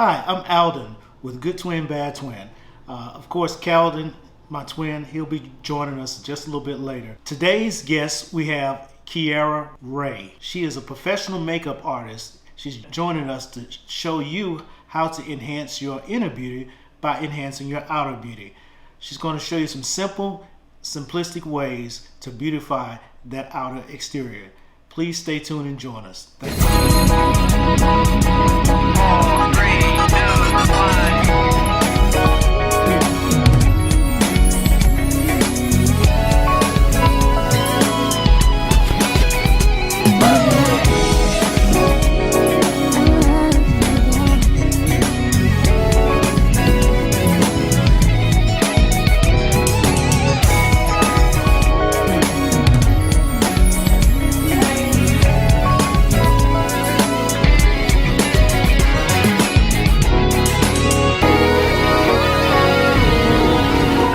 Hi, I'm Alden with Good Twin, Bad Twin. Of course, Calden, my twin, he'll be joining us just a little bit later. Today's guest, we have Kierra Ray. She is a professional makeup artist. She's joining us to show you how to enhance your inner beauty by enhancing your outer beauty. She's going to show you some simple, simplistic ways to beautify that outer exterior. Please stay tuned and join us. Thank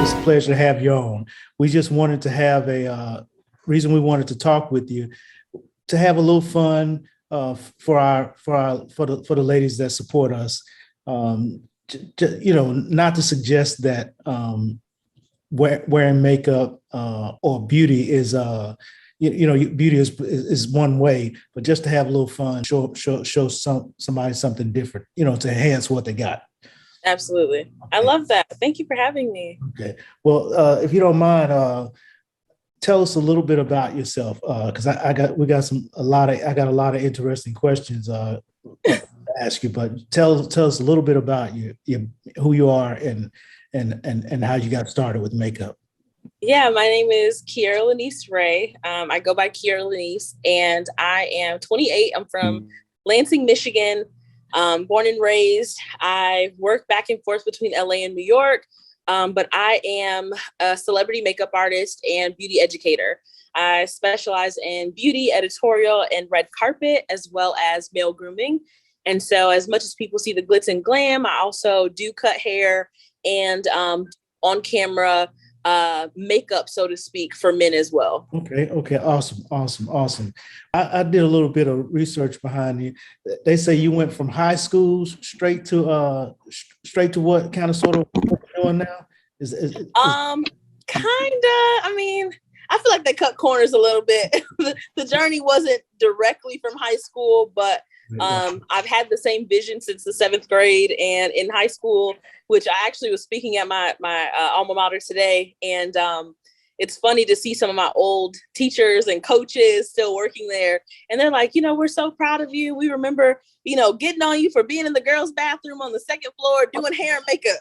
It's a pleasure to have you on. We just wanted to have a reason we wanted to talk with you, to have a little fun for the ladies that support us. Not to suggest that wearing makeup or beauty is beauty is one way, but just to have a little fun, show somebody something different, to enhance what they got. Absolutely. I love that. Thank you for having me. Okay. Well, if you don't mind, tell us a little bit about yourself, because I got a lot of interesting questions to ask you. But tell us a little bit about you who you are and how you got started with makeup. Yeah, my name is Kierra Lanice Ray. I go by Kierra Lanice, and I am 28. I'm from Lansing, Michigan. Born and raised. I work back and forth between LA and New York, but I am a celebrity makeup artist and beauty educator. I specialize in beauty, editorial, and red carpet, as well as male grooming. And so as much as people see the glitz and glam, I also do cut hair and on camera makeup, so to speak, for men as well. Okay. Awesome. I did a little bit of research behind you. They say you went from high school straight to what kind of sort of what you're doing now? Kinda. I mean, I feel like they cut corners a little bit. The journey wasn't directly from high school, but I've had the same vision since the 7th grade, and in high school, which I actually was speaking at my alma mater today. And it's funny to see some of my old teachers and coaches still working there. And they're like, we're so proud of you. We remember, getting on you for being in the girls' bathroom on the 2nd floor, doing hair and makeup.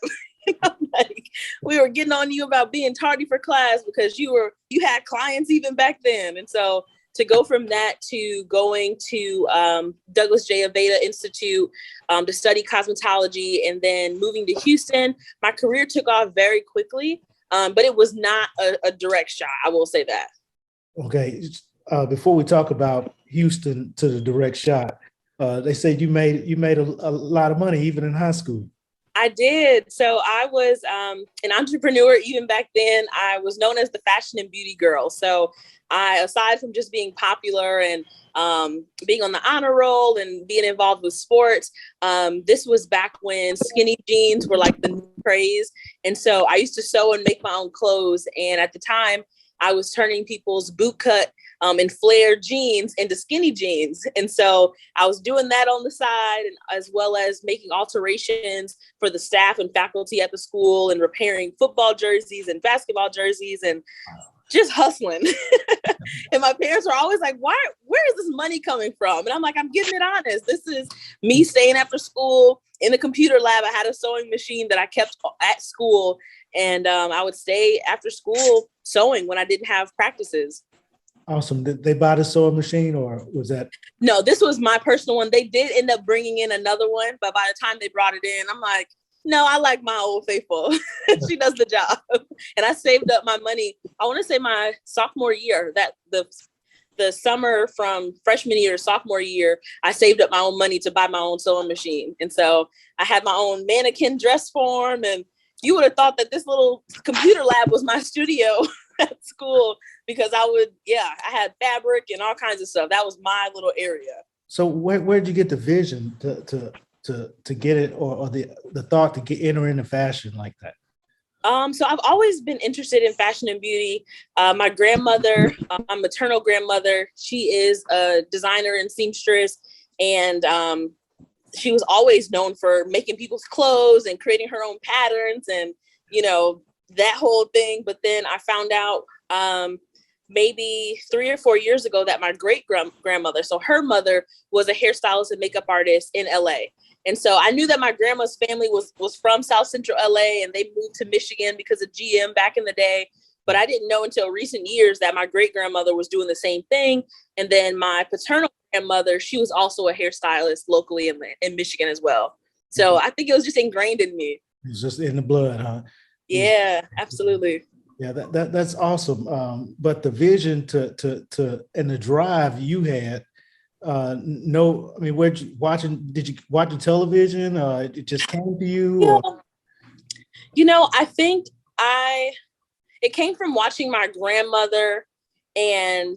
Like, we were getting on you about being tardy for class because you had clients even back then. And so to go from that to going to Douglas J. Aveda Institute to study cosmetology, and then moving to Houston, my career took off very quickly, but it was not a direct shot. I will say that. Okay. Before we talk about Houston to the direct shot, they said you made a lot of money even in high school. I did. So I was an entrepreneur even back then. I was known as the fashion and beauty girl. So aside from just being popular and being on the honor roll and being involved with sports, this was back when skinny jeans were like the new craze. And so I used to sew and make my own clothes. And at the time, I was turning people's bootcut and flared jeans into skinny jeans. And so I was doing that on the side, and as well as making alterations for the staff and faculty at the school, and repairing football jerseys and basketball jerseys, and just hustling. And my parents were always like, where is this money coming from? And I'm like, I'm getting it honest. This is me staying after school in the computer lab. I had a sewing machine that I kept at school. And I would stay after school sewing when I didn't have practices. Awesome. Did they buy the sewing machine, or was that? No, this was my personal one. They did end up bringing in another one, but by the time they brought it in, I'm like, no, I like my old faithful. She does the job. And I saved up my money. I want to say my sophomore year, that the summer from freshman year to sophomore year, I saved up my own money to buy my own sewing machine. And so I had my own mannequin dress form, and you would have thought that this little computer lab was my studio at school, because I had fabric and all kinds of stuff. That was my little area. So where'd you get the vision to to get it, or the thought to enter into fashion like that? So I've always been interested in fashion and beauty. My grandmother, my maternal grandmother, she is a designer and seamstress, and she was always known for making people's clothes and creating her own patterns and, that whole thing. But then I found out maybe 3 or 4 years ago that my great grandmother, so her mother, was a hairstylist and makeup artist in LA. And so I knew that my grandma's family was from South Central LA, and they moved to Michigan because of GM back in the day. But I didn't know until recent years that my great grandmother was doing the same thing. And then my paternal grandmother, she was also a hairstylist locally in Michigan as well. So I think it was just ingrained in me. It's just in the blood, huh? Yeah, absolutely. Yeah, that's awesome. But the vision to and the drive you had, no, I mean, did you watch the television? It just came to you? I think it came from watching my grandmother and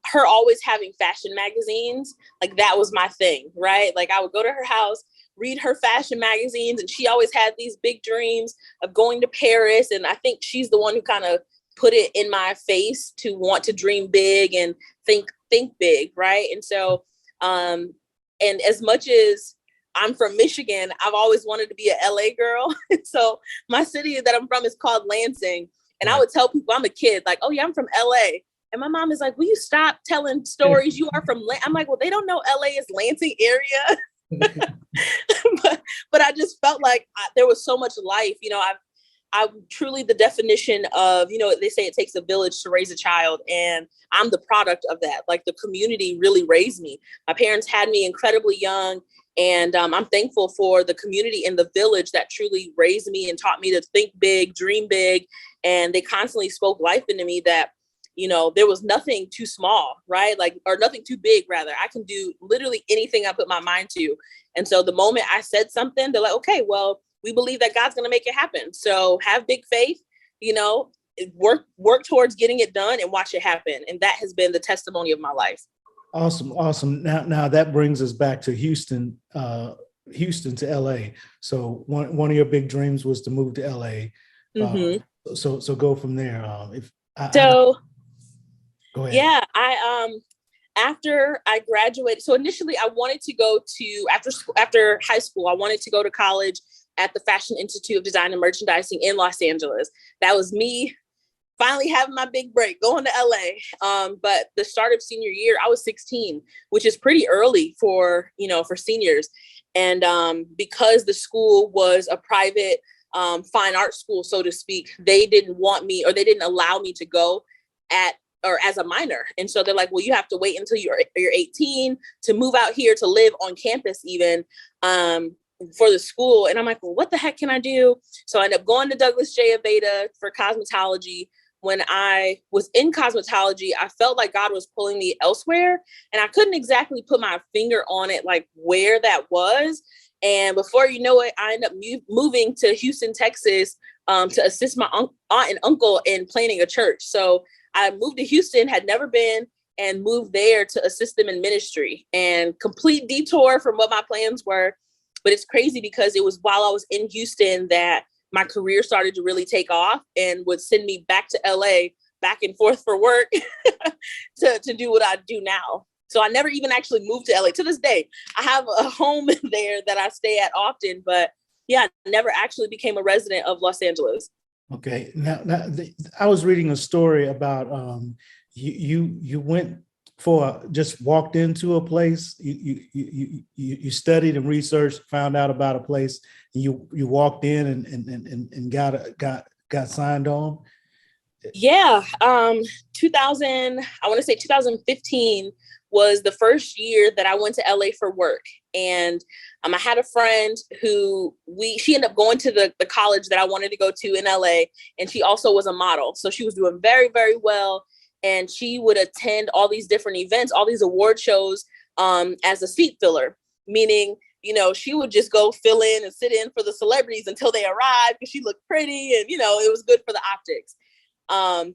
her always having fashion magazines. Like, that was my thing, right? Like, I would go to her house, read her fashion magazines, and she always had these big dreams of going to Paris. And I think she's the one who kind of put it in my face to want to dream big and think big, right? And so, and as much as I'm from Michigan, I've always wanted to be an LA girl. So my city that I'm from is called Lansing. And I would tell people I'm a kid, like, oh yeah, I'm from LA. And my mom is like, will you stop telling stories? You are from I'm like, well, they don't know LA is Lansing area. but I just felt like there was so much life. I'm truly the definition of, they say it takes a village to raise a child, and I'm the product of that. Like, the community really raised me. My parents had me incredibly young, and I'm thankful for the community in the village that truly raised me and taught me to think big, dream big. And they constantly spoke life into me that, there was nothing too small, right? Like, or nothing too big, rather. I can do literally anything I put my mind to. And so the moment I said something, they're like, okay, well, we believe that God's going to make it happen. So have big faith, work towards getting it done and watch it happen. And that has been the testimony of my life. Awesome. Now that brings us back to Houston to LA. So one of your big dreams was to move to LA. Mm-hmm. So go from there. Go ahead. Yeah, after I graduated, so initially I wanted to go to, after high school, I wanted to go to college at the Fashion Institute of Design and Merchandising in Los Angeles. That was me finally having my big break, going to LA. But the start of senior year, I was 16, which is pretty early for seniors. And because the school was a private fine art school, so to speak, they didn't want me, or they didn't allow me to go as a minor. And so they're like, well, you have to wait until you're 18 to move out here to live on campus even for the school. And I'm like, well, what the heck can I do? So I ended up going to Douglas J. Aveda for cosmetology. When I was in cosmetology, I felt like God was pulling me elsewhere, and I couldn't exactly put my finger on it, like where that was. And before you know it, I ended up moving to Houston, Texas, to assist my aunt and uncle in planning a church. So I moved to Houston, had never been, and moved there to assist them in ministry. And complete detour from what my plans were. But it's crazy because it was while I was in Houston that my career started to really take off and would send me back to LA, back and forth for work to do what I do now. So I never even actually moved to LA. To this day, I have a home there that I stay at often. But yeah, I never actually became a resident of Los Angeles. Okay. Now I was reading a story about you went just walked into a place. You studied and researched, found out about a place. And you walked in and got signed on. Yeah. 2000. I want to say 2015 was the first year that I went to LA for work. And I had a friend who she ended up going to the college that I wanted to go to in LA. And she also was a model. So she was doing very, very well. And she would attend all these different events, all these award shows as a seat filler, meaning, she would just go fill in and sit in for the celebrities until they arrived because she looked pretty and, it was good for the optics.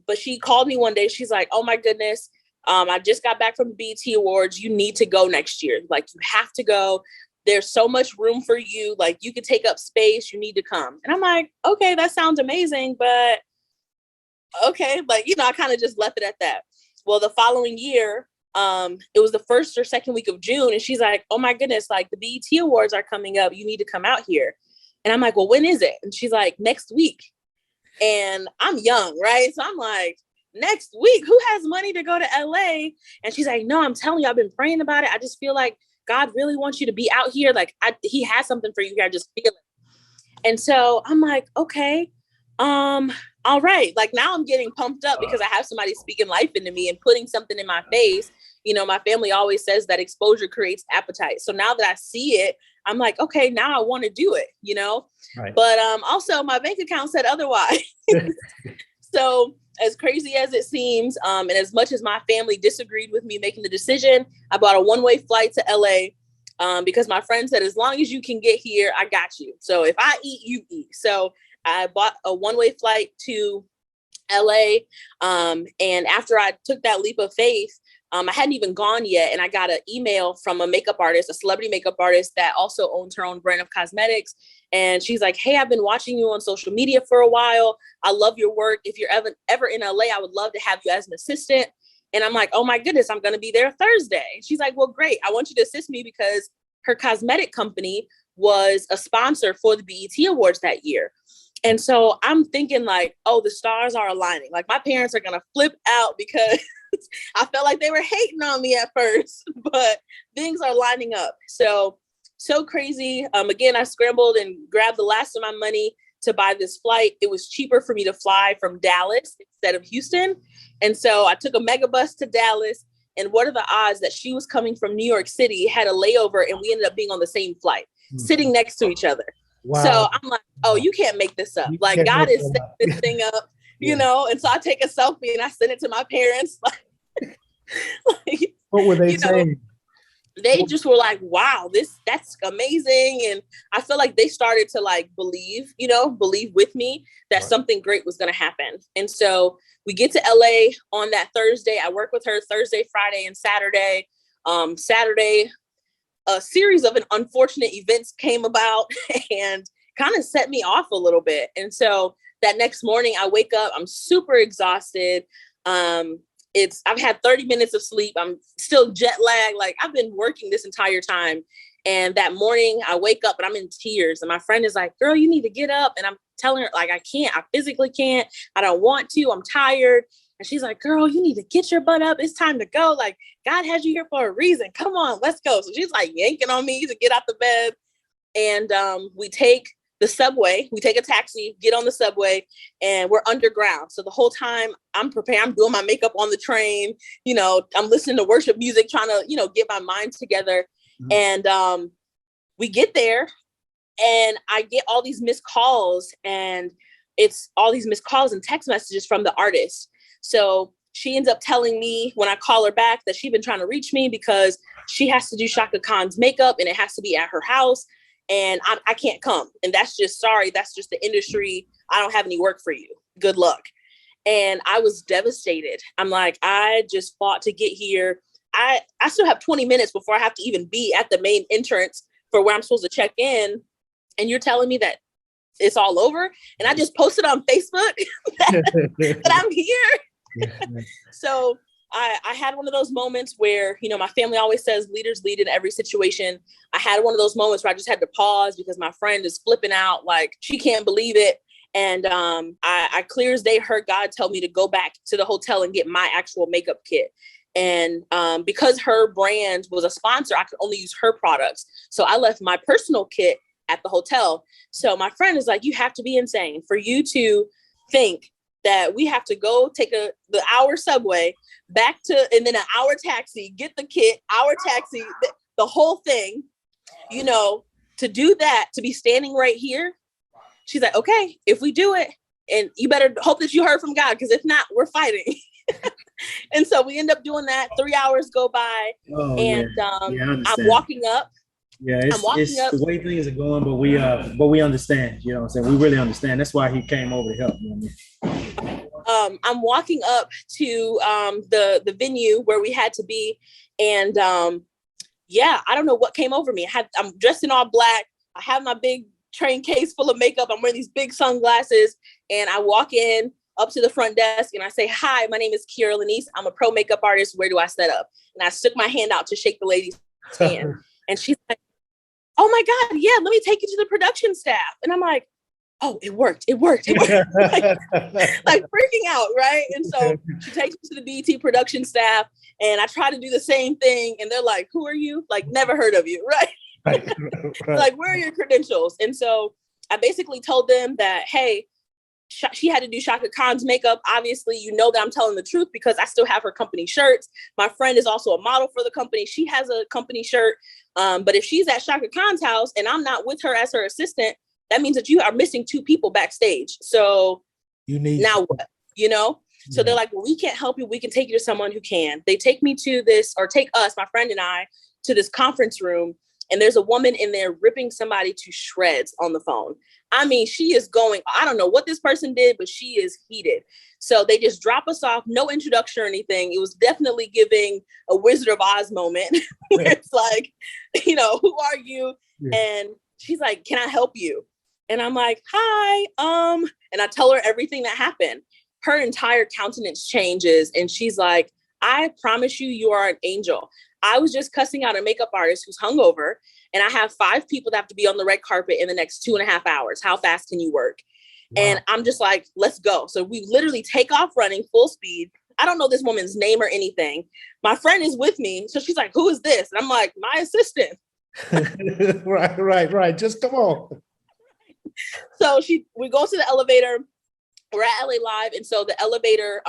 But she called me one day. She's like, oh, my goodness. I just got back from the BET Awards. You need to go next year. Like, you have to go. There's so much room for you. Like, you could take up space. You need to come. And I'm like, okay, that sounds amazing, but okay. Like, I kind of just left it at that. Well, the following year, it was the first or second week of June. And she's like, oh my goodness, like the BET Awards are coming up. You need to come out here. And I'm like, well, when is it? And she's like, next week. And I'm young, right? So I'm like, next week, who has money to go to LA? And she's like, no, I'm telling you, I've been praying about it. I just feel like God really wants you to be out here. Like, he has something for you here. I just feel it. And so I'm like, okay, all right. Like, now I'm getting pumped up because I have somebody speaking life into me and putting something in my face. My family always says that exposure creates appetite. So now that I see it, I'm like, okay, now I want to do it, Right. But also my bank account said otherwise. So as crazy as it seems, and as much as my family disagreed with me making the decision, I bought a one-way flight to LA because my friend said, as long as you can get here, I got you. So if I eat, you eat. So I bought a one-way flight to LA. And after I took that leap of faith, I hadn't even gone yet. And I got an email from a makeup artist, a celebrity makeup artist that also owns her own brand of cosmetics. And she's like, hey, I've been watching you on social media for a while. I love your work. If you're ever in LA, I would love to have you as an assistant. And I'm like, oh my goodness, I'm going to be there Thursday. She's like, well, great. I want you to assist me because her cosmetic company was a sponsor for the BET Awards that year. And so I'm thinking like, oh, the stars are aligning. Like, my parents are going to flip out because I felt like they were hating on me at first, but things are lining up. So crazy. Again, I scrambled and grabbed the last of my money to buy this flight. It was cheaper for me to fly from Dallas instead of Houston. And so I took a mega bus to Dallas. And what are the odds that she was coming from New York City, had a layover, and we ended up being on the same flight, sitting next to each other. Wow. So I'm like, oh, you can't make this up. Like, God is setting this thing up, And so I take a selfie and I send it to my parents. What were they saying? They just were like, wow, that's amazing. And I feel like they started to like believe with me that something great was going to happen. And so we get to LA on that Thursday. I work with her Thursday, Friday, and Saturday. Saturday, a series of unfortunate events came about and kind of set me off a little bit. And so that next morning I wake up, I'm super exhausted. I've had 30 minutes of sleep. I'm still jet lagged. Like, I've been working this entire time. And that morning I wake up and I'm in tears. And my friend is like, girl, you need to get up. And I'm telling her, like, I can't, I physically can't. I don't want to, I'm tired. And she's like, girl, you need to get your butt up. It's time to go. Like, God has you here for a reason. Come on, let's go. So she's like yanking on me to get out the bed. And we take the subway. We take a taxi, get on the subway, and we're underground. So the whole time I'm preparing, I'm doing my makeup on the train. I'm listening to worship music, trying to, get my mind together. Mm-hmm. And we get there and I get all these missed calls, and it's all these missed calls and text messages from the artist. So she ends up telling me when I call her back that she's been trying to reach me because she has to do Shaka Khan's makeup and it has to be at her house. And I can't come. And that's just the industry. I don't have any work for you. Good luck. And I was devastated. I'm like, I just fought to get here. I still have 20 minutes before I have to even be at the main entrance for where I'm supposed to check in. And you're telling me that it's all over? And I just posted on Facebook that I'm here. So I had one of those moments where, my family always says leaders lead in every situation. I had one of those moments where I just had to pause because my friend is flipping out. Like, she can't believe it. And I clear as day heard God tell me to go back to the hotel and get my actual makeup kit. And because her brand was a sponsor, I could only use her products. So I left my personal kit at the hotel. So my friend is like, you have to be insane for you to think that we have to go take the hour subway back to, and then an hour taxi, get the kit, hour taxi, the whole thing, to do that, to be standing right here. She's like, okay, if we do it, and you better hope that you heard from God, because if not, we're fighting. And so we end up doing that. 3 hours go by, and I'm walking up. Yeah, it's the way things are going, but we understand. You know what I'm saying? We really understand. That's why he came over to help. You know what I mean? I'm walking up to the venue where we had to be, and yeah, I don't know what came over me. I'm dressed in all black. I have my big train case full of makeup. I'm wearing these big sunglasses, and I walk in up to the front desk and I say, hi, my name is Kierra Lanice. I'm a pro makeup artist. Where do I set up? And I stuck my hand out to shake the lady's hand. And she's like, oh my God, yeah, let me take you to the production staff. And I'm like, oh, it worked. like freaking out, right? And so she takes me to the BET production staff, and I try to do the same thing. And they're like, who are you? Like, never heard of you, right? Right. Like, where are your credentials? And so I basically told them that, hey, she had to do Shaka Khan's makeup. Obviously, you know that I'm telling the truth because I still have her company shirts. My friend is also a model for the company. She has a company shirt. But if she's at Shaka Khan's house and I'm not with her as her assistant, that means that you are missing 2 people backstage. So you need now what? You know? Yeah. So they're like, well, we can't help you. We can take you to someone who can. They take me to this, or take us, my friend and I, to this conference room. And there's a woman in there ripping somebody to shreds on the phone. I mean, she is going, I don't know what this person did, but she is heated. So they just drop us off, no introduction or anything. It was definitely giving a Wizard of Oz moment where it's like, you know, who are you? Yeah. And she's like, can I help you? And I'm like, hi. And I tell her everything that happened. Her entire countenance changes. And she's like, I promise you, you are an angel. I was just cussing out a makeup artist who's hungover, and I have 5 people that have to be on the red carpet in the next 2.5 hours. How fast can you work? Wow. And I'm just like, let's go. So we literally take off running full speed. I don't know this woman's name or anything. My friend is with me. So she's like, who is this? And I'm like, my assistant. Right. Just come on. So we go to the elevator. We're at LA Live. And so the elevator,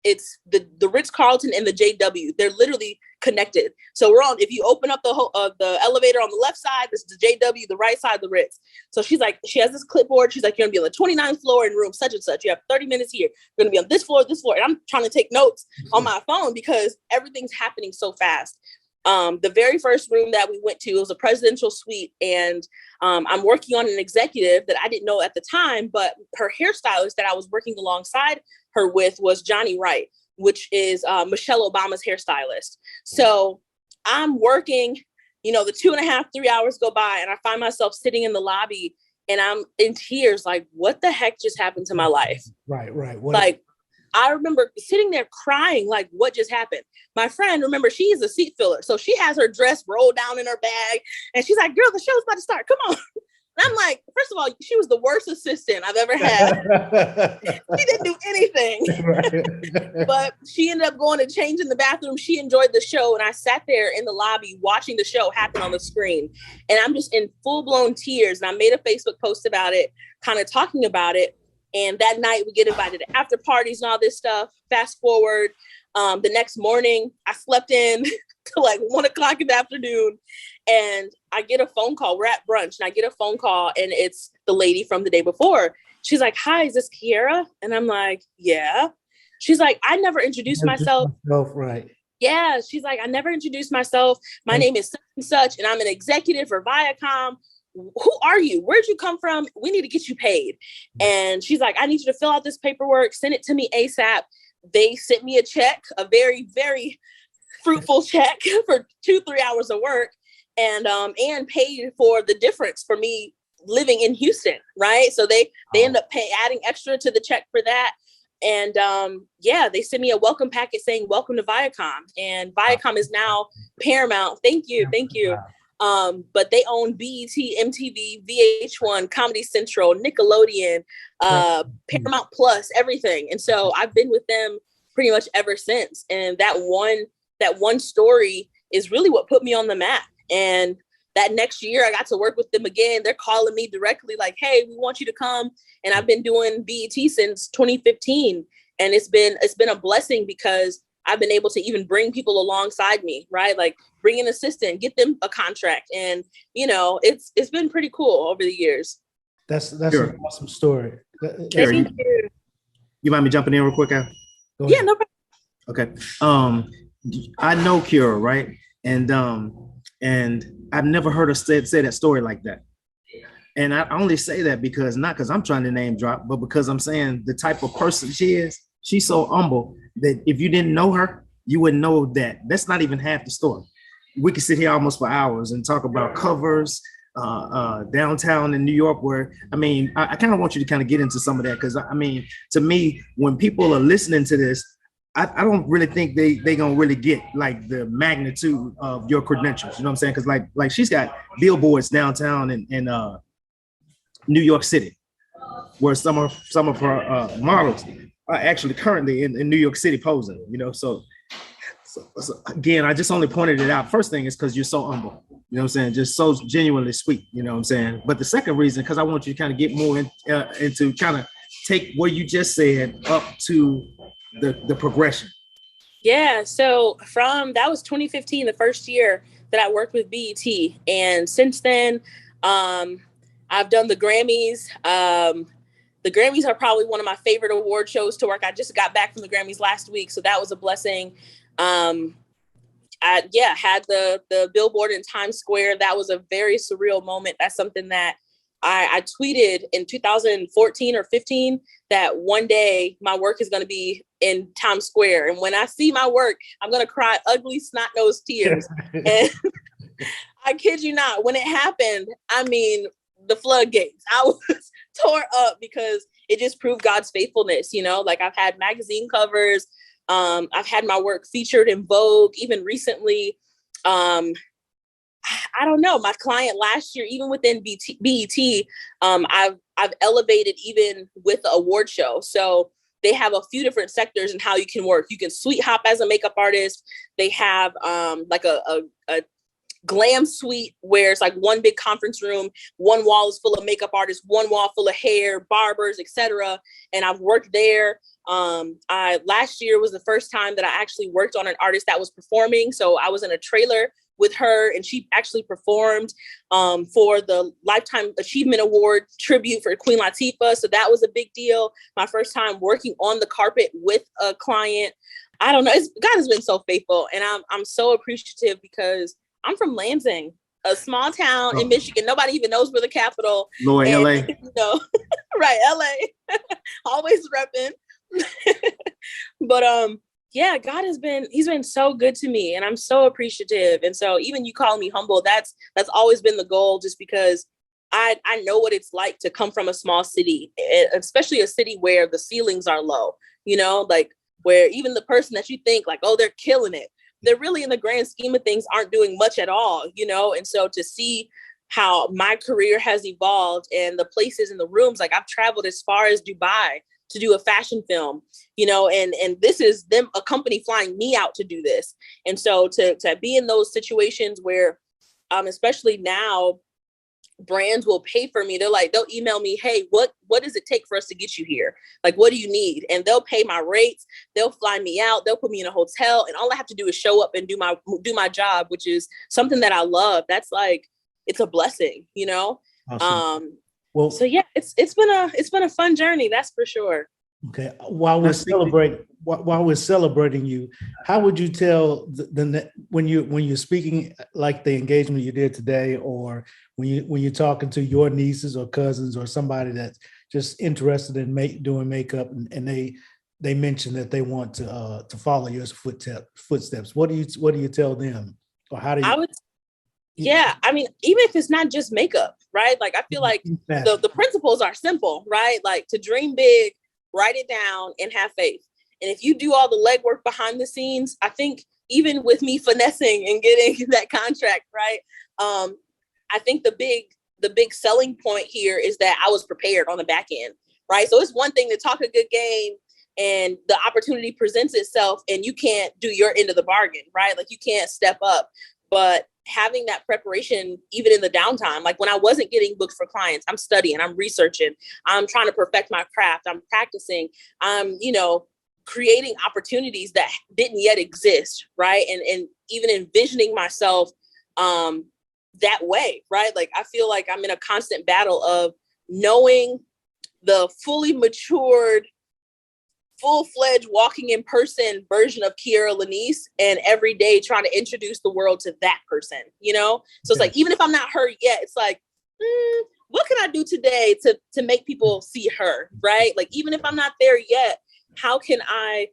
it's the Ritz-Carlton and the JW. They're literally connected. So we're on, if you open up the elevator on the left side, this is the JW, the right side, the Ritz. So she's like, she has this clipboard. She's like, you're gonna be on the 29th floor in room such and such. You have 30 minutes here. You're gonna be on this floor. And I'm trying to take notes on my phone because everything's happening so fast. The very first room that we went to, it was a presidential suite. And I'm working on an executive that I didn't know at the time, but her hairstylist that I was working alongside her with was Johnny Wright, which is Michelle Obama's hairstylist. So I'm working, the 2.5, 3 hours go by, and I find myself sitting in the lobby and I'm in tears. Like, what the heck just happened to my life? Right. I remember sitting there crying, like, what just happened? My friend, remember, she is a seat filler. So she has her dress rolled down in her bag. And she's like, girl, the show's about to start. Come on. And I'm like, first of all, she was the worst assistant I've ever had. She didn't do anything. But she ended up going to change in the bathroom. She enjoyed the show. And I sat there in the lobby watching the show happen on the screen. And I'm just in full-blown tears. And I made a Facebook post about it, kind of talking about it. And that night we get invited to after parties and all this stuff. Fast forward, the next morning, I slept in till like 1:00 in the afternoon. And I get a phone call. We're at brunch and I get a phone call, and it's the lady from the day before. She's like, hi, is this Kierra? And I'm like, yeah. She's like, I never introduced myself. Right. Yeah. She's like, I never introduced myself. My name is such and such, and I'm an executive for Viacom. Who are you? Where'd you come from? We need to get you paid. And she's like, I need you to fill out this paperwork, send it to me ASAP. They sent me a check, a very, very fruitful check for 2-3 hours of work, and paid for the difference for me living in Houston. Right. So they end up adding extra to the check for that. And they sent me a welcome packet saying, welcome to Viacom. And Viacom is now Paramount. Thank you. But they own BET, MTV, VH1, Comedy Central, Nickelodeon, Paramount Plus, everything. And so I've been with them pretty much ever since. And that one story is really what put me on the map. And that next year I got to work with them again. They're calling me directly like, hey, we want you to come. And I've been doing BET since 2015. And it's been a blessing because I've been able to even bring people alongside me, right? Like bring an assistant, get them a contract. And, it's been pretty cool over the years. That's sure. An awesome story. Thank you. You mind me jumping in real quick, Al? Yeah, no problem. Okay. I know Kierra, right? And I've never heard her say that story like that. And I only say that not because I'm trying to name drop, but because I'm saying the type of person she is. She's so humble that if you didn't know her, you wouldn't know that. That's not even half the story. we could sit here almost for hours and talk about covers, downtown in New York, where I kind of want you to kind of get into some of that, because to me, when people are listening to this, I don't really think they gonna really get like the magnitude of your credentials. You know what I'm saying? Because like she's got billboards downtown in New York City, where some of her models are actually currently in New York City posing. You know, so again, I just only pointed it out. First thing is because you're so humble. You know what I'm saying? Just so genuinely sweet. You know what I'm saying? But the second reason, because I want you to kind of get more into kind of take what you just said up to the progression. Yeah. So that was 2015, the first year that I worked with BET. And since then, I've done the Grammys. The Grammys are probably one of my favorite award shows to work. I just got back from the Grammys last week, so that was a blessing. I had the billboard in Times Square. That was a very surreal moment. That's something that I tweeted in 2014 or 15 that one day my work is going to be in Times Square. And when I see my work, I'm going to cry ugly snot-nosed tears. And I kid you not, when it happened, the floodgates. I was tore up because it just proved God's faithfulness. You know, like I've had magazine covers. I've had my work featured in Vogue, even recently. I don't know, my client last year, even within BET, I've elevated even with the award show. So they have a few different sectors and how you can work. You can sweet hop as a makeup artist. They have like a glam suite where it's like one big conference room, one wall is full of makeup artists, one wall full of hair, barbers, etc. And I've worked there. Last year was the first time that I actually worked on an artist that was performing. So I was in a trailer with her, and she actually performed for the Lifetime Achievement Award tribute for Queen Latifah. So that was a big deal. My first time working on the carpet with a client. I don't know. God has been so faithful, and I'm so appreciative because I'm from Lansing, a small town in Michigan. Nobody even knows we're the capital. Lord, LA. You know, right, LA. Always repping. But yeah, he's been so good to me, and I'm so appreciative. And so even you calling me humble, that's always been the goal, just because I know what it's like to come from a small city, especially a city where the ceilings are low, you know, like where even the person that you think like, oh, they're killing it, they're really in the grand scheme of things aren't doing much at all, you know? And so to see how my career has evolved and the places and the rooms, like I've traveled as far as Dubai to do a fashion film, you know, and this is them, a company flying me out to do this. And so to be in those situations where, especially now, brands will pay for me. They'll email me, hey, what does it take for us to get you here? Like, what do you need? And they'll pay my rates. They'll fly me out. They'll put me in a hotel. And all I have to do is show up and do my job, which is something that I love. That's like, it's a blessing, you know? Awesome. Well, so yeah, it's been a fun journey. That's for sure. Okay. While we're celebrating you, how would you tell when you're speaking, like the engagement you did today, or when you're talking to your nieces or cousins or somebody that's just interested in doing makeup, and they mention that they want to follow your footsteps? What do you tell them, or how do you? Yeah, I mean, even if it's not just makeup, right? Like I feel like the principles are simple, right? Like to dream big, write it down, and have faith. And if you do all the legwork behind the scenes, I think even with me finessing and getting that contract, right? I think the big selling point here is that I was prepared on the back end, right? So it's one thing to talk a good game and the opportunity presents itself and you can't do your end of the bargain, right? Like you can't step up. But having that preparation, even in the downtime, like when I wasn't getting booked for clients, I'm studying, I'm researching, I'm trying to perfect my craft, I'm practicing, I'm, creating opportunities that didn't yet exist, right? And even envisioning myself that way, right? Like I feel like I'm in a constant battle of knowing the fully matured, full-fledged walking in person version of Kierra Lanice, and every day trying to introduce the world to that person, So it's like, even if I'm not her yet, it's like, what can I do today to make people see her, right? Like, even if I'm not there yet, how can I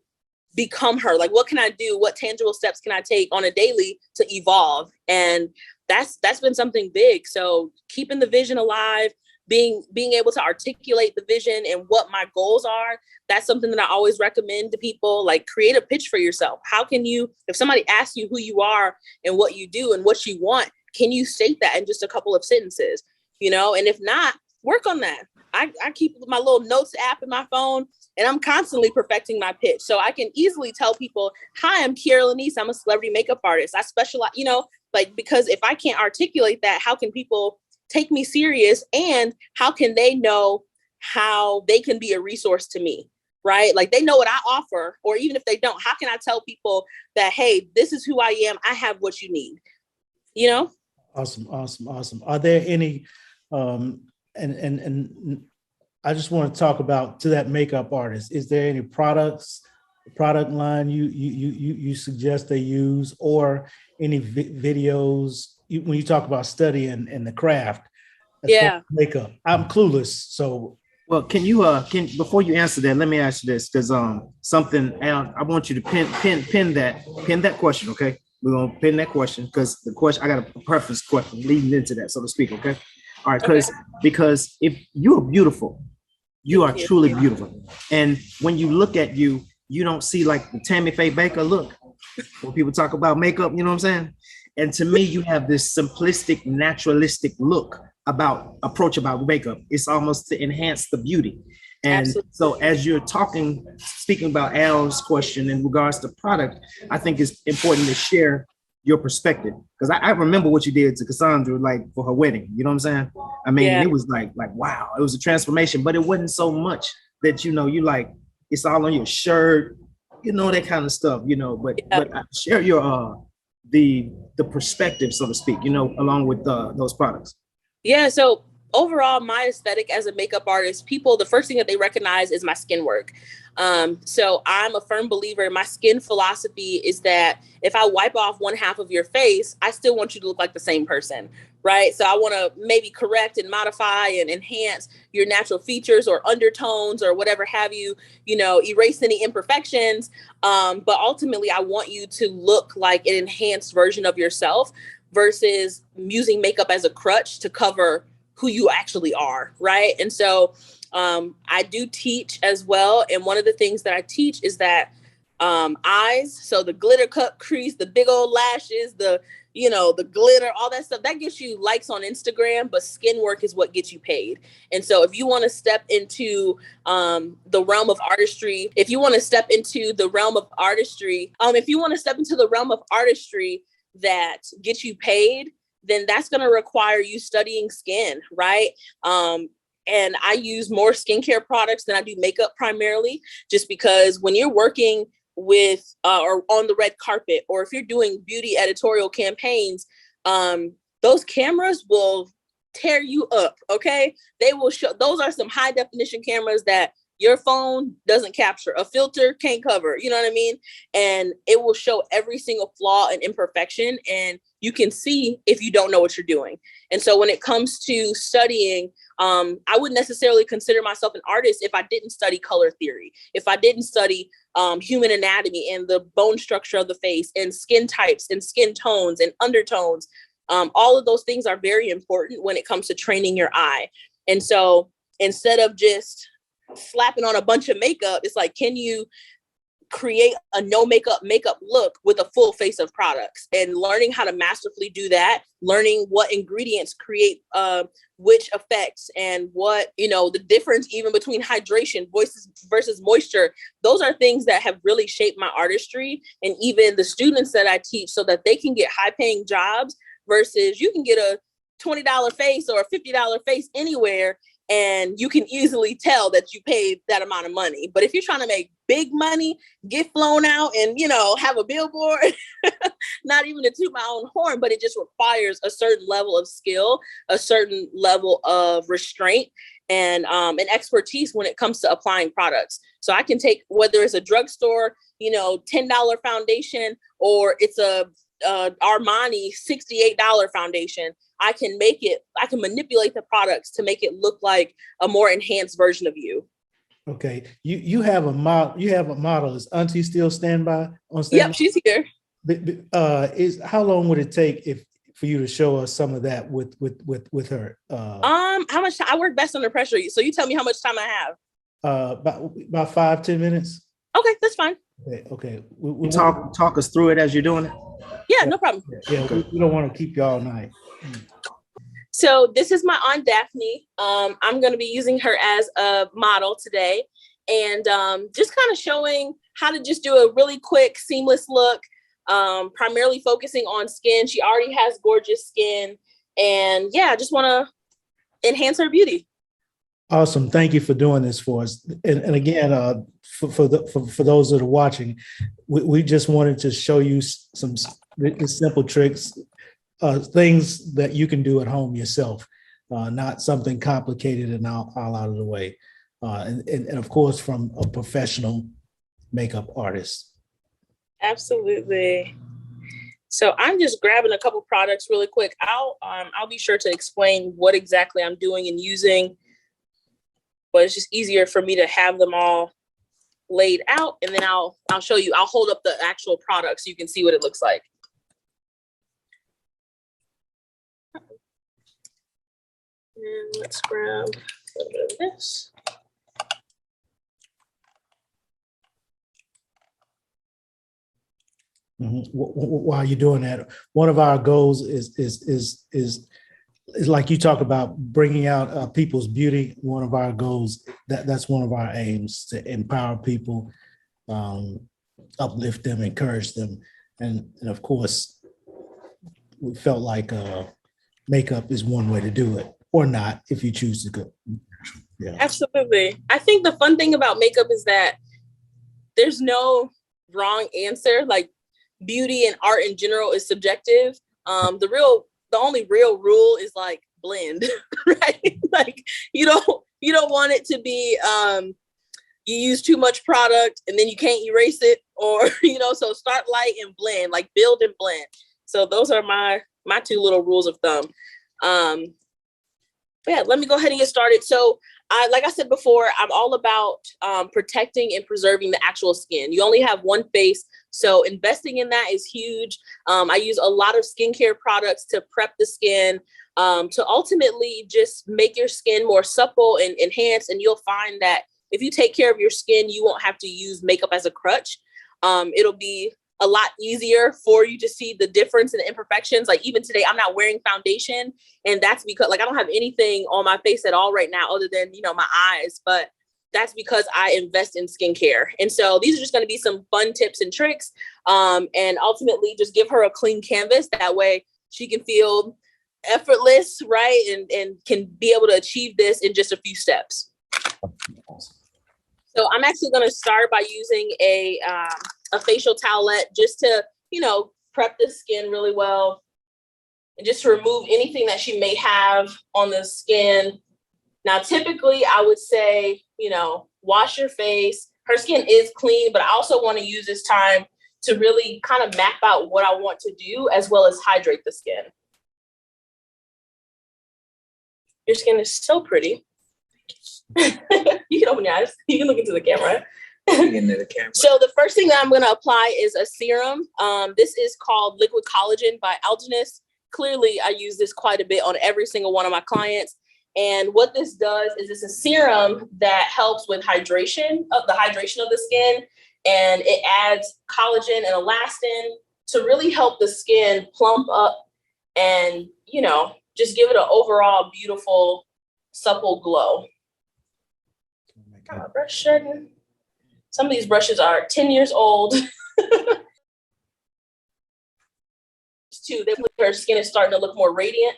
become her? Like, what can I do? What tangible steps can I take on a daily to evolve? And that's been something big. So keeping the vision alive, being able to articulate the vision and what my goals are, that's something that I always recommend to people. Like, create a pitch for yourself. How can you, if somebody asks you who you are and what you do and what you want, can you state that in just a couple of sentences? And if not, work on that. I keep my little notes app in my phone, and I'm constantly perfecting my pitch. So I can easily tell people, hi, I'm Kierra Lanice. I'm a celebrity makeup artist. I specialize, because if I can't articulate that, how can people take me serious? And how can they know how they can be a resource to me, right? Like, they know what I offer, or even if they don't, how can I tell people that, hey, this is who I am. I have what you need, Awesome. Are there any, and I just want to talk about, to that makeup artist, is there any product line you suggest they use, or any videos when you talk about studying and the craft? Makeup. I'm clueless. So, well, can before you answer that, let me ask you this, because something, I want you to pin that question, okay? We're gonna pin that question, because the question, I got a preface question leading into that, so to speak, okay? All right, because if you are beautiful, you are truly beautiful, and when you look at you, you don't see like the Tammy Faye Baker look when people talk about makeup, you know what I'm saying? And to me, you have this simplistic, naturalistic approach about makeup. It's almost to enhance the beauty. And Absolutely. So as you're speaking about Al's question in regards to product, I think it's important to share your perspective. Because I remember what you did to Cassandra, like, for her wedding. You know what I'm saying? I mean, It was like, wow, it was a transformation, but it wasn't so much that, you like, it's all on your shirt, that kind of stuff, but share your, the perspective, so to speak, along with those products. Yeah. So overall, my aesthetic as a makeup artist, people, the first thing that they recognize is my skin work. So I'm a firm believer. My skin philosophy is that if I wipe off one half of your face, I still want you to look like the same person, right? So I want to maybe correct and modify and enhance your natural features or undertones or whatever have you, erase any imperfections. But ultimately, I want you to look like an enhanced version of yourself versus using makeup as a crutch to cover who you actually are, right? And so I do teach as well. And one of the things that I teach is that eyes, so the glitter cut crease, the big old lashes, the glitter, all that stuff, that gets you likes on Instagram, but skin work is what gets you paid. And so if you want to step into the realm of artistry, that gets you paid, then that's going to require you studying skin, right? And I use more skincare products than I do makeup primarily, just because when you're working with or on the red carpet, or if you're doing beauty editorial campaigns, those cameras will tear you up, okay? They will show, those are some high definition cameras that your phone doesn't capture, a filter can't cover, you know what I mean? And it will show every single flaw and imperfection, and you can see if you don't know what you're doing. And so when it comes to studying, I wouldn't necessarily consider myself an artist if I didn't study color theory, if I didn't study human anatomy and the bone structure of the face and skin types and skin tones and undertones. All of those things are very important when it comes to training your eye. And so instead of just slapping on a bunch of makeup, it's like, can you create a no makeup look with a full face of products? And learning how to masterfully do that, learning what ingredients create which effects, and what, the difference even between hydration versus moisture. Those are things that have really shaped my artistry, and even the students that I teach, so that they can get high paying jobs versus you can get a $20 face or a $50 face anywhere, and you can easily tell that you paid that amount of money. But if you're trying to make big money, get flown out and, have a billboard, not even to toot my own horn, but it just requires a certain level of skill, a certain level of restraint, and expertise when it comes to applying products. So I can take, whether it's a drugstore, $10 foundation, or it's a Armani $68 foundation, I can manipulate the products to make it look like a more enhanced version of you. Okay. You have a model. You have a model. Is Auntie still standby on Yep, standby? she's here. Is how long would it take if for you to show us some of that with her? How much time? I work best under pressure. So you tell me how much time I have. About 5-10 minutes. Okay, that's fine. Okay. Okay. Talk us through it as you're doing it. Yeah, no problem. Yeah. Okay. We don't want to keep you all night. So this is my Aunt Daphne. I'm going to be using her as a model today, and just kind of showing how to just do a really quick, seamless look, primarily focusing on skin. She already has gorgeous skin, and yeah, I just want to enhance her beauty. Awesome. Thank you for doing this for us. And again, for those that are watching, we just wanted to show you some simple tricks, things that you can do at home yourself, not something complicated and all out of the way. And of course, from a professional makeup artist. Absolutely. So I'm just grabbing a couple products really quick. I'll be sure to explain what exactly I'm doing and using, but it's just easier for me to have them all laid out, and then I'll show you. I'll hold up the actual product so you can see what it looks like. And let's grab a little bit of this. While you're doing that, one of our goals is like you talk about bringing out people's beauty. One of our goals, that's one of our aims, to empower people, uplift them, encourage them, and of course, we felt like makeup is one way to do it, or not if you choose to go. Yeah, absolutely. I think the fun thing about makeup is that there's no wrong answer. Like, beauty and art in general is subjective. The only real rule is like blend, right? Like you don't want it to be you use too much product and then you can't erase it, or so start light and blend, like build and blend. So those are my two little rules of thumb. Yeah, let me go ahead and get started. So like I said before, I'm all about protecting and preserving the actual skin. You only have one face, so investing in that is huge. I use a lot of skincare products to prep the skin, to ultimately just make your skin more supple and enhanced. And you'll find that if you take care of your skin, you won't have to use makeup as a crutch. It'll be a lot easier for you to see the difference in the imperfections. Like even today, I'm not wearing foundation, and that's because like I don't have anything on my face at all right now other than, my eyes, but that's because I invest in skincare. And so these are just going to be some fun tips and tricks, and ultimately just give her a clean canvas. That way she can feel effortless, right? And can be able to achieve this in just a few steps. So I'm actually going to start by using a facial towelette just to, prep the skin really well, and just to remove anything that she may have on the skin. Now, typically I would say, wash your face. Her skin is clean, but I also want to use this time to really kind of map out what I want to do, as well as hydrate the skin. Your skin is so pretty. You can open your eyes. You can look into the camera. So the first thing that I'm going to apply is a serum. This is called Liquid Collagen by Alden. Clearly, I use this quite a bit on every single one of my clients. And what this does is it's a serum that helps with the hydration of the skin. And it adds collagen and elastin to really help the skin plump up and, just give it an overall beautiful, supple glow. Brush shedding. Some of these brushes are 10 years old. Her skin is starting to look more radiant.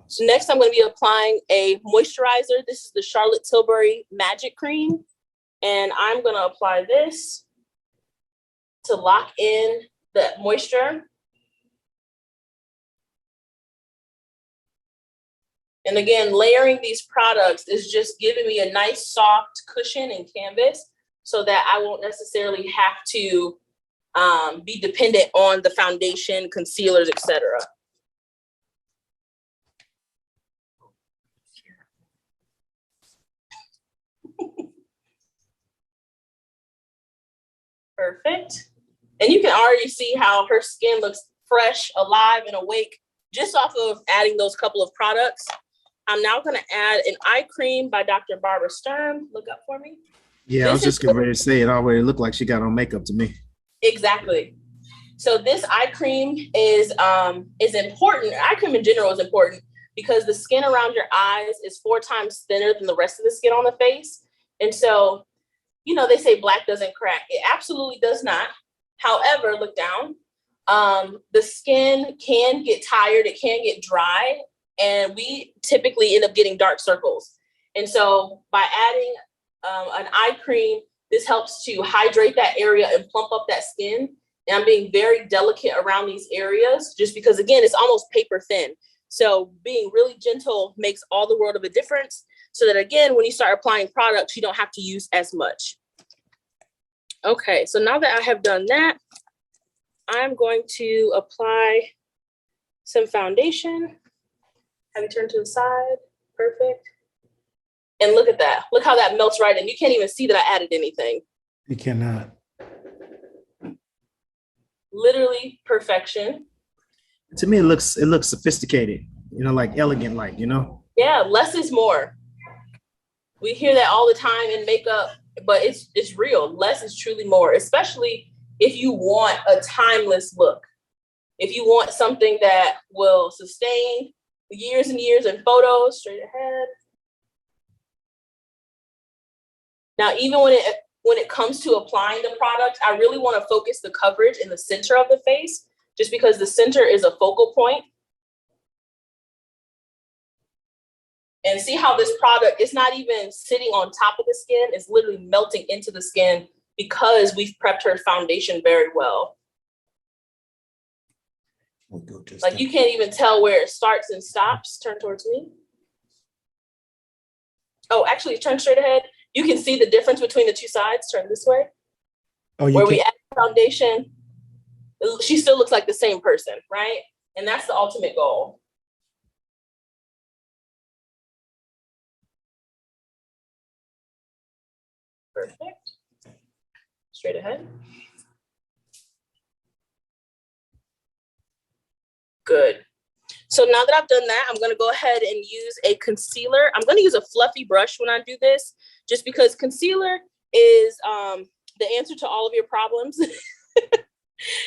So next, I'm going to be applying a moisturizer. This is the Charlotte Tilbury Magic Cream. And I'm going to apply this to lock in the moisture. And again, layering these products is just giving me a nice soft cushion and canvas so that I won't necessarily have to be dependent on the foundation, concealers, etc. Perfect. And you can already see how her skin looks fresh, alive, and awake just off of adding those couple of products. I'm now going to add an eye cream by Dr. Barbara Sturm. Look up for me. Yeah, I was just getting ready to say it already looked like she got on makeup to me. Exactly. So this eye cream is important. Eye cream in general is important because the skin around your eyes is 4 times thinner than the rest of the skin on the face. And so, you know, they say black doesn't crack. It absolutely does not. However, look down. The skin can get tired. It can get dry. And we typically end up getting dark circles. And so by adding an eye cream, this helps to hydrate that area and plump up that skin. And I'm being very delicate around these areas just because, again, it's almost paper thin. So being really gentle makes all the world of a difference so that, again, when you start applying products, you don't have to use as much. Okay, so now that I have done that, I'm going to apply some foundation. Have you turned to the side? Perfect. And look at that. Look how that melts right in. You can't even see that I added anything. You cannot. Literally perfection. To me, it looks sophisticated, you know, like elegant, like, you know. Yeah, less is more. We hear that all the time in makeup, but it's real. Less is truly more, especially if you want a timeless look. If you want something that will sustain years and years in photos, straight ahead. Now, even when it comes to applying the product, I really want to focus the coverage in the center of the face, just because the center is a focal point. And see how this product is not even sitting on top of the skin, it's literally melting into the skin because we've prepped her foundation very well. Like you can't even tell where it starts and stops. Turn towards me. Oh, actually, turn straight ahead. You can see the difference between the two sides. Turn this way. Oh, where we add foundation, she still looks like the same person, right? And that's the ultimate goal. Perfect. Straight ahead. Good. So now that I've done that, I'm going to go ahead and use a concealer. I'm going to use a fluffy brush when I do this, just because concealer is the answer to all of your problems.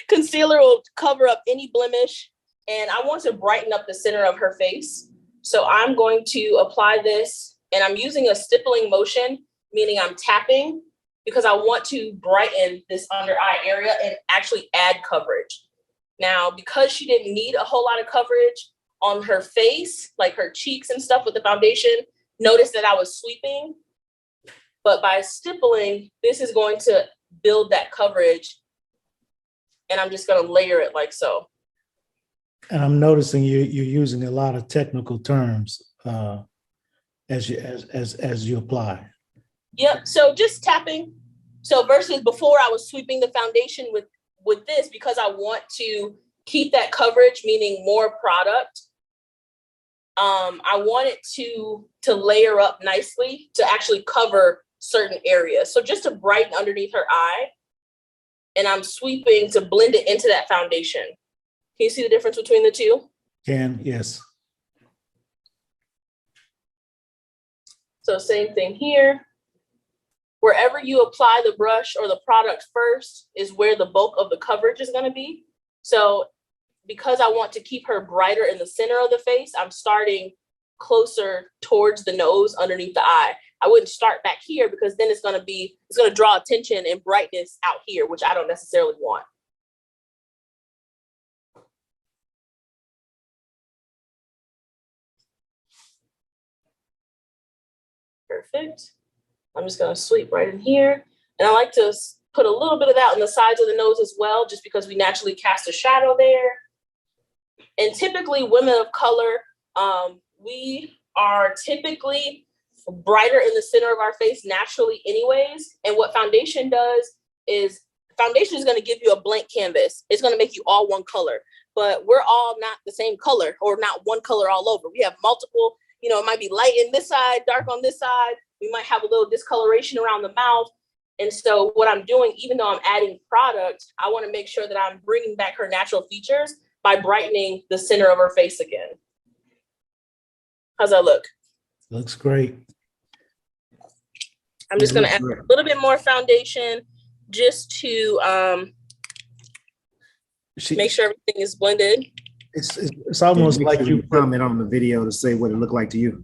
Concealer will cover up any blemish, and I want to brighten up the center of her face. So I'm going to apply this, and I'm using a stippling motion, meaning I'm tapping, because I want to brighten this under eye area and actually add coverage. Now, because she didn't need a whole lot of coverage on her face, like her cheeks and stuff with the foundation, notice that I was sweeping. But by stippling, this is going to build that coverage. And I'm just going to layer it like so. And I'm noticing you're using a lot of technical terms as you apply. Yep. So just tapping. So versus before, I was sweeping the foundation with this because I want to keep that coverage, meaning more product. I want it to layer up nicely to actually cover certain areas. So just to brighten underneath her eye, and I'm sweeping to blend it into that foundation. Can you see the difference between the two? Yes. So same thing here. Wherever you apply the brush or the product first is where the bulk of the coverage is going to be. So because I want to keep her brighter in the center of the face, I'm starting closer towards the nose underneath the eye. I wouldn't start back here because then it's going to draw attention and brightness out here, which I don't necessarily want. Perfect. I'm just going to sweep right in here. And I like to put a little bit of that on the sides of the nose as well, just because we naturally cast a shadow there. And typically women of color, we are typically brighter in the center of our face naturally anyways. And what foundation does is foundation is going to give you a blank canvas. It's going to make you all one color, but we're all not the same color or not one color all over. We have multiple, it might be light in this side, dark on this side. We might have a little discoloration around the mouth. And so what I'm doing, even though I'm adding product, I want to make sure that I'm bringing back her natural features by brightening the center of her face again. How's that look? Looks great. I'm just going to add a little bit more foundation just to make sure everything is blended. It's almost like you comment on the video to say what it looked like to you.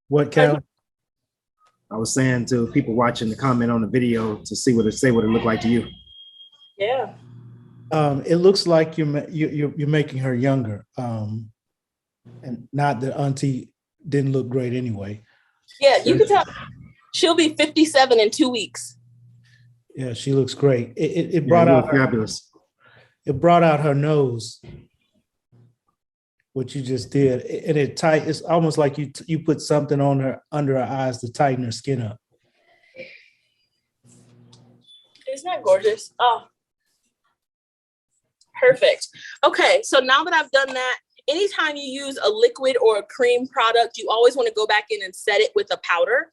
What, Cal? I was saying to people watching to comment on the video to see what it looked like to you. Yeah. It looks like you're making her younger, and not that Auntie didn't look great anyway. Yeah, you can tell she'll be 57 in 2 weeks. Yeah, she looks great. It brought out fabulous. It brought out her nose. What you just did, and it's almost like you put something on her under her eyes to tighten her skin up. Isn't that gorgeous? Oh, perfect. Okay, so now that I've done that, anytime you use a liquid or a cream product, you always want to go back in and set it with a powder.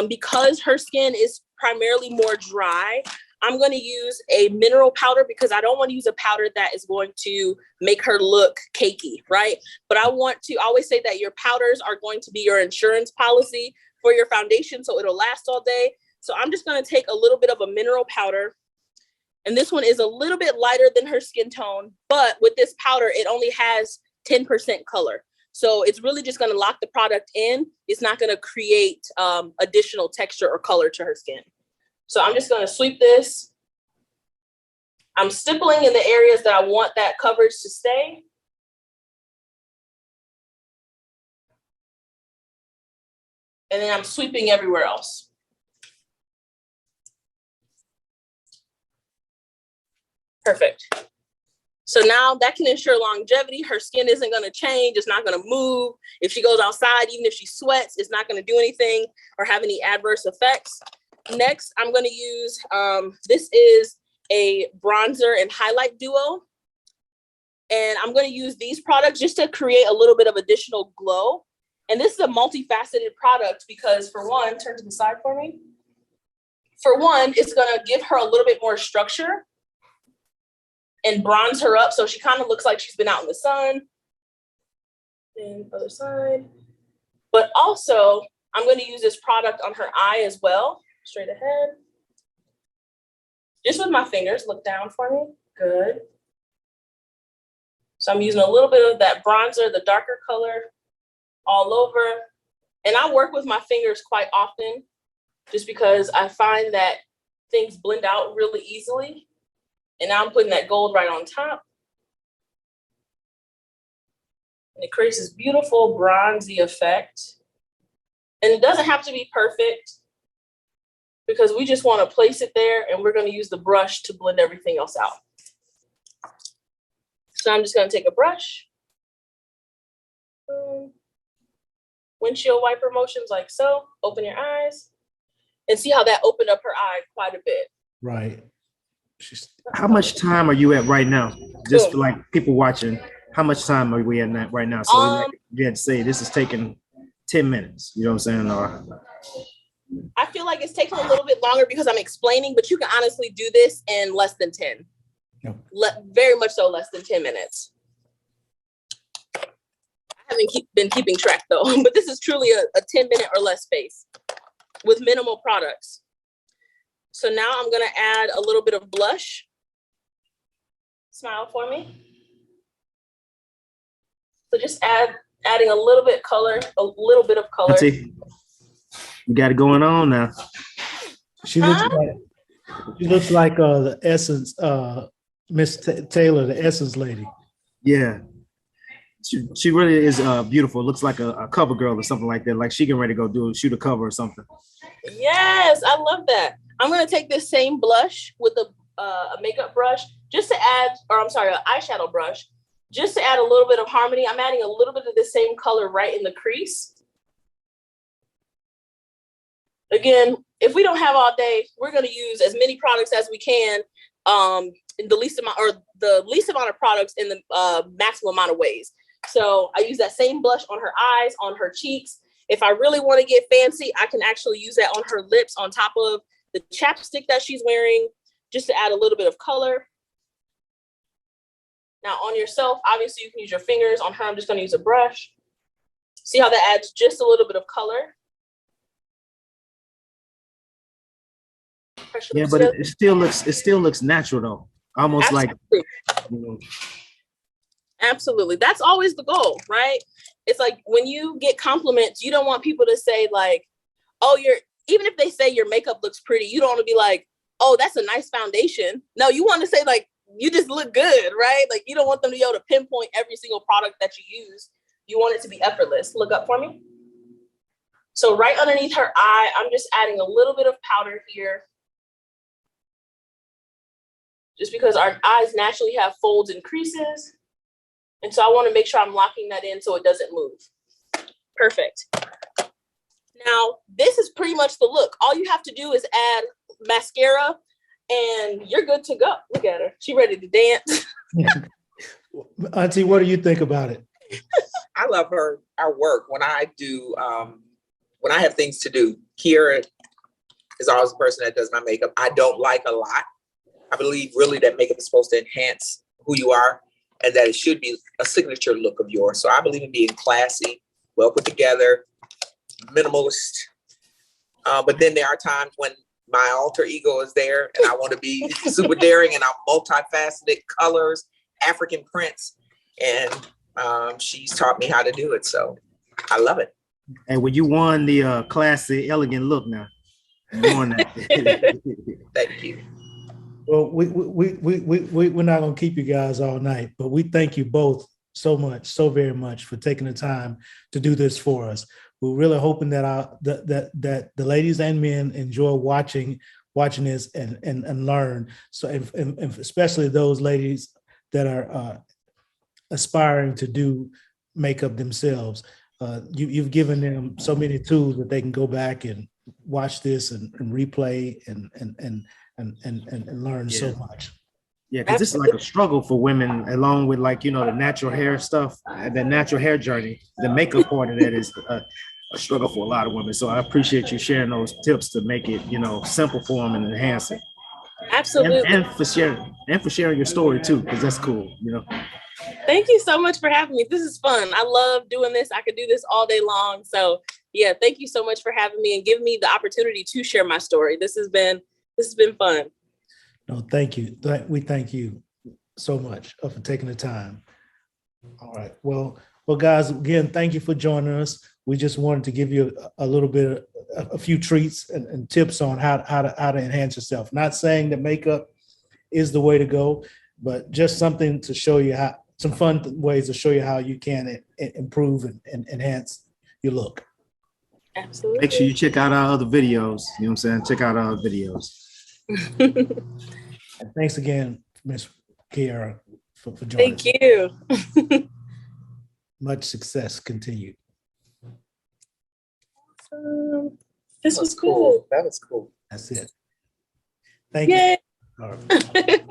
Because her skin is primarily more dry, I'm going to use a mineral powder because I don't want to use a powder that is going to make her look cakey, right? But I want to always say that your powders are going to be your insurance policy for your foundation, so it'll last all day. So I'm just going to take a little bit of a mineral powder. And this one is a little bit lighter than her skin tone, but with this powder, it only has 10% color. So it's really just going to lock the product in. It's not going to create additional texture or color to her skin. So I'm just going to sweep this. I'm stippling in the areas that I want that coverage to stay. And then I'm sweeping everywhere else. Perfect. So now that can ensure longevity. Her skin isn't going to change. It's not going to move. If she goes outside, even if she sweats, it's not going to do anything or have any adverse effects. Next, I'm going to use, this is a bronzer and highlight duo. And I'm going to use these products just to create a little bit of additional glow. And this is a multifaceted product because for one, turn to the side for me. For one, it's going to give her a little bit more structure and bronze her up so she kind of looks like she's been out in the sun. And other side. But also, I'm going to use this product on her eye as well. Straight ahead. Just with my fingers, look down for me. Good. So I'm using a little bit of that bronzer, the darker color, all over. And I work with my fingers quite often just because I find that things blend out really easily. And now I'm putting that gold right on top. And it creates this beautiful bronzy effect. And it doesn't have to be perfect because we just want to place it there and we're going to use the brush to blend everything else out. So I'm just going to take a brush. Windshield wiper motions like so. Open your eyes and see how that opened up her eye quite a bit. Right. How much time are you at right now? Just for like people watching, how much time are we at right now? So you had to say this is taking 10 minutes. You know what I'm saying? Or I feel like it's taking a little bit longer because I'm explaining, but you can honestly do this in less than 10. Yep. Very much so, less than 10 minutes. I haven't been keeping track though, but this is truly a 10-minute or less face with minimal products. So now I'm gonna add a little bit of blush. Smile for me. So just adding a little bit of color. You got it going on now. She looks like the Essence, Miss Taylor, the Essence lady. Yeah. She really is beautiful. Looks like a cover girl or something like that. Like she getting ready to go shoot a cover or something. Yes, I love that. I'm gonna take this same blush with a makeup brush just to add, an eyeshadow brush, just to add a little bit of harmony. I'm adding a little bit of the same color right in the crease. Again, if we don't have all day, we're gonna use as many products as we can in the least amount of products in the maximum amount of ways. So I use that same blush on her eyes, on her cheeks, If I really want to get fancy, I can actually use that on her lips on top of the chapstick that she's wearing, just to add a little bit of color. Now on yourself, obviously you can use your fingers. On her, I'm just going to use a brush. See how that adds just a little bit of color? Yeah, but it still looks natural though. Almost Absolutely. like, you know. Absolutely. That's always the goal, right? It's like when you get compliments, you don't want people to say like, oh, even if they say your makeup looks pretty, you don't want to be like, oh, that's a nice foundation. No, you want to say like, you just look good, right? Like you don't want them to be able to pinpoint every single product that you use. You want it to be effortless. Look up for me. So right underneath her eye, I'm just adding a little bit of powder here. Just because our eyes naturally have folds and creases. And so I want to make sure I'm locking that in so it doesn't move. Perfect. Now, this is pretty much the look. All you have to do is add mascara and you're good to go. Look at her. She ready to dance. Auntie, what do you think about it? I love our work. When I have things to do, Kierra is always the person that does my makeup. I don't like a lot. I believe really that makeup is supposed to enhance who you are and that it should be a signature look of yours. So I believe in being classy, well put together, minimalist. But then there are times when my alter ego is there and I want to be super daring and I'm multifaceted, colors, African prints. And she's taught me how to do it. So I love it. And when you won the classy, elegant look now. You won that. Thank you. Well, we're not going to keep you guys all night, but we thank you both so very much for taking the time to do this for us. We're really hoping that that the ladies and men enjoy watching this and learn. So, and especially those ladies that are aspiring to do makeup themselves. You've given them so many tools that they can go back and watch this and replay and learn so much. Yeah, because this is like a struggle for women, along with like, the natural hair stuff, the natural hair journey. The makeup part of that is a struggle for a lot of women. So I appreciate you sharing those tips to make it, simple for them and enhance it. Absolutely. And for sharing your story too, because that's cool, Thank you so much for having me. This is fun. I love doing this. I could do this all day long. So yeah, thank you so much for having me and giving me the opportunity to share my story. This has been fun. No, thank you. We thank you so much for taking the time. All right. Well, guys, again, thank you for joining us. We just wanted to give you a little bit, a few treats and tips on how to enhance yourself. Not saying that makeup is the way to go, but just something to show you some fun ways to show you how you can improve and enhance your look. Absolutely. Make sure you check out our other videos. You know what I'm saying? Check out our other videos. And thanks again, Miss Kierra, for joining us. Thank you. Much success continued. This was cool. That was cool. That's it. Thank Yay. you. All right.